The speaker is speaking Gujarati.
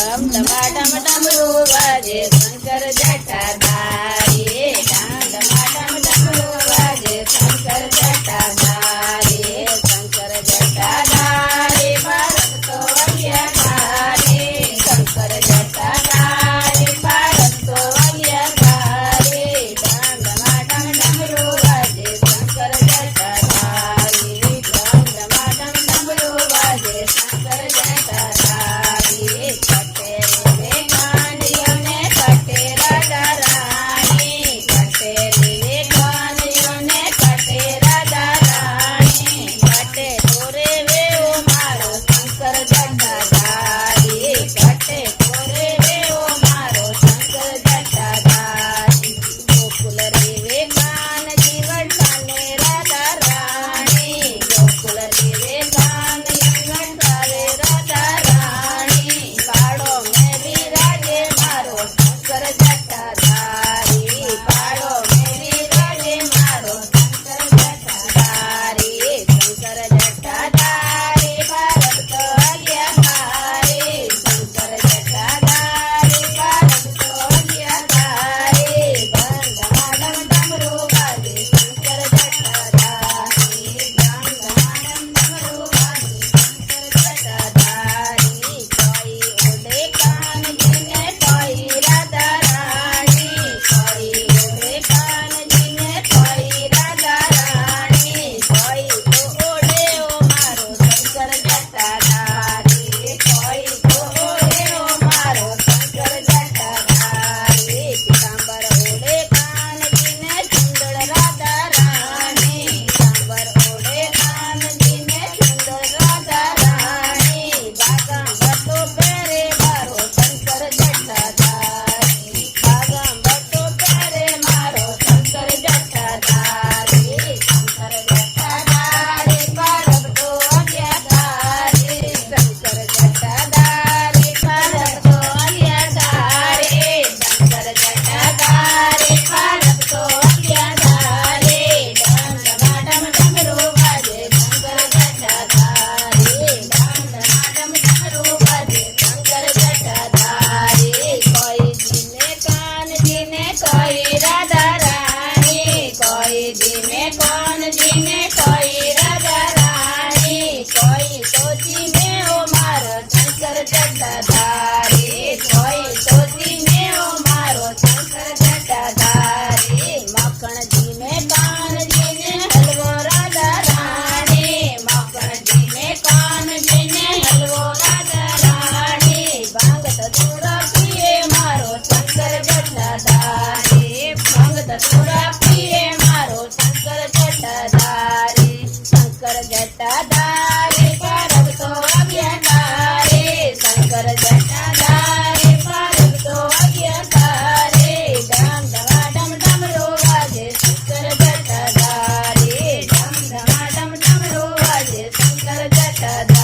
ડમ ડમાડમ ડમરું વાગે શંકર જટાધારી ડમ ડમાડમ ડમરું વાગે શંકર જટાધારી શંકર જટાધારી ભારત તો અગ્યધારી શંકર જટાધારી ભારત તો અગ્યધારી ડમ ડમાડમ ડમરું વાગે શંકર જટાધારી ડમ ડમાડમ ડમરું વાગે શંકર જટાધારી કટે રે કાંડિયોને કટે રાધા રાણી કટે રે કાંડિયોને કટે રાધા રાણી કટે તોરે વેવો મારો શંકર જટાધારી કટે તોરે વેવો મારો શંકર જટાધારી ગોકુલ રેવે કાનજી વરસાને રાધા રાણી ગોકુલ રેવે કાનજી વરસાવે રાધા રાણી પાડો મેં વિરાજે મારો શંકર જટાધારી પાડો મેં વિરાજે મારો શંકર જટાધારી શંકર જટાધારી ભારત તો અગ્યધારી શંકર જટાધારી ભારત તો અગ્યધારી ડમ ડમરું વાગે શંકર જટાધારી ડમ ડમરું વાગે શંકર જટાધારી કોઈ ઓડે કાનજીને કોઈ રાધા રાણી કોઈ ઓડે કાનજીને કોઈ રાધા રાણી કોઈ તો ઓડે ઓ મારો શંકર જટાધારી કોઈ તો ઓડે ઓ મારો શંકર જટાધારી પીતાંબર ઓડે કાનજીને ચુંદડ રાધા રાણી પીતાંબર ઓડે કાનજીને ચુંદડ રાધા રાણી બાગાંબર તો પહેરે મારો શંકર જટાધારી બાગાંબર તો પહેરે મારો શંકર જટાધારી શંકર જટાધારી ભારત તો અગ્યધારી શંકર જટાધારી ભારત તો અગ્યધારી શંકર જટાધારી ભારત તો અગ્યધારી ડમ ડમાડમ ડમરું વાગે શંકર જટાધારી ડમ ડમાડમ ડમરું વાગે શંકર જટાધારી કોઈ જીને કાનજીને કોઈ રાધા રાણી કોઈ જીને કાનજીને કોઈ રાધા રાણી કોઈ તો જીને ઓ મારો શંકર જટાધારી કોઈ તો જીને ઓ મારો શંકર જટાધારી મખણજીને કાનજીને હલવો રાધા રાણી મખણજીને કાનજીને હલવો રાધા રાણી ભાંગત થોડા પીએ મારો શંકર જટાધારી ભાંગત થોડા પીએ મારો શંકર જટાધારી શંકર જટાધારી ભારત તો અગ્યધારી શંકર જટાધારી ભારત તો અગ્યધારી ડમ ડમાડમ ડમરું વાગે શંકર જટાધારી ડમ ડમાડમ ડમરું વાગે શંકર જટાધારી